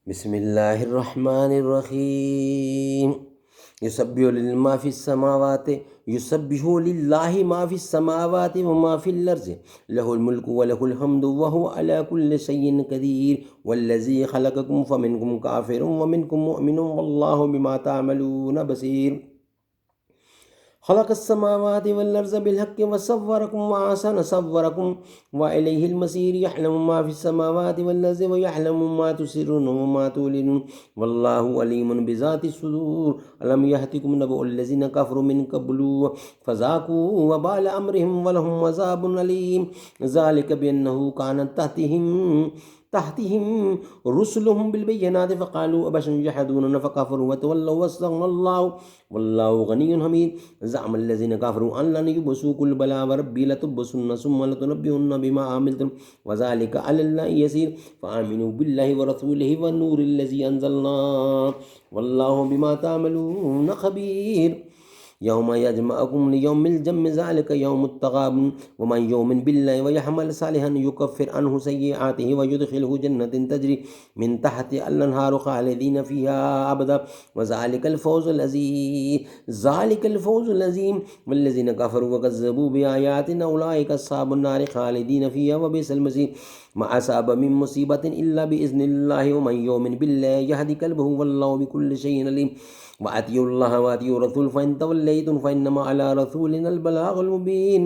बिस्मिल्लाहिर्रहमानिर्रहीम। युसब्बिहु लिल्लाहि मा फिस समावाति युसब्बिहु लिल्लाहि मा फिस समावाति व मा फिल अर्ज़ि लहुल मुल्कु व लहुल हम्दु व हुवा अला कुल्लि शैइन क़दीर वल्लज़ी ख़लक़कुम फ़मिनकुम काफ़िरुन व मिनकुम मुअमिनुन वल्लाहु बिमा तअमलून बसीर। खलक़स्समावाति वल अर्ज़ बिल हक़्क़ि व सव्वरकुम व अहसन सव्वरकुम व इलैहिल मसीर यअलमु मा फिस समावाति वल अर्ज़ि व यअलमु मा तुसिर्रून व मा तुलिनून वल्लाहु अलीमुन बिज़ातिस सुदूर। अलम यअतिकुम नबउल लज़ीना कफ़रू मिन क़ब्लु फ़ज़ाक़ू वबाल अम्रिहिम व लहुम अज़ाबुन अलीम ज़ालिक बिअन्नहु कानत तहतिहिम रुसुलुहुम बिल बय्यिनाति फ़क़ालू अबशरन यहदूनना फ़कफ़रू व तवल्लव वस्तग़नल्लाहु वल्लाहु गनियुन हमीद। ज़अमल लज़ीना कफ़रू अन लन युबअसू क़ुल बला व रब्बी लतुबअसुन्न सुम्मा लतुनब्बिउन्न बिमा अमिलतुम व ज़ालिका अलल्लाहि यसीर। फ़आमिनू बिल्लाहि व रसूलिहि व नूरिल लज़ी अंज़लना वल्लाहु बिमा तअमलून ख़बीर। यौम यजमअकुम लियौमिल जम्मि ज़ालिका यौमुत तग़ाबुन व मन युमिन बिल्लाहि व यअमल सालिहन युकफ़्फ़िर अन्हु सय्यिआतिहि व युदख़िलहु जन्नतिन तजरी मिन तहतिहा अल-अन्हारु ख़ालिदीन फ़ीहा अबदा व ज़ालिकल फ़ौज़ुल अज़ीम। वल्लज़ीना कफ़रू व कज़्ज़बू बिआयातिना उलाइका अस्हाबुन नारि ख़ालिदीन फ़ीहा व बि'सल मसीर। मा असाब मिन मुसीबतिन इल्ला बिइज़्निल्लाहि व मन युमिन बिल्लाहि यहदि क़ल्बहु वल्लाहु बिकुल्लि शैइन अलीम। व अतियुल्लाह व अतियु रसूल फ़इन तवल्लैतुम फ़इन्नमा अला रसूलिनल बलागुल मुबीन।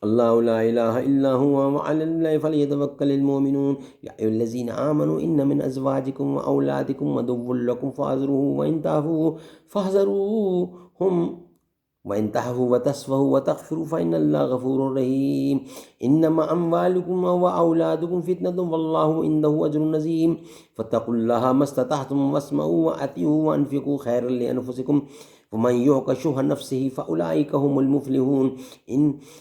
अल्लाहु ला इलाहा इल्ला हुवा व अलल्लाहि फ़लयतवक्कलिल मुमिनून। या अय्युहल्लज़ीना आमनू इन्न मिन अज़वाजिकुम व औलादिकुम अदुव्वुल लकुम फ़ाहज़रूहु व इन तअफ़ू व तस्फ़हू व तग़फ़िरू फ़इन्नल्लाहा गफ़ूरुर रहीम। इन्नमा अम्वालुकुम व औलादुकुम फ़ितनतुन वल्लाहु इंदहु अज्रुन अज़ीम। फ़त्तक़ुल्लाहा मस्ततअतुम वस्मऊ व अतिऊ व अनफ़िक़ू ख़ैरन लिअन्फ़ुसिकुम वमन युक़ शुह नफ़्सिही फ़उलाइका हुमुल मुफ़्लिहून।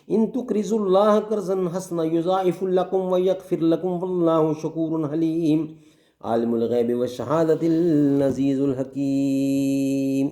इन तुक़रिज़ुल्लाह क़र्ज़न हसना युज़ाइफ़ु लकुम व यग़फ़िर लकुम वल्लाहु शक़ूरुन हलीम। आलिमुल ग़ैबि व शहादतिल अज़ीज़ुल हकीम।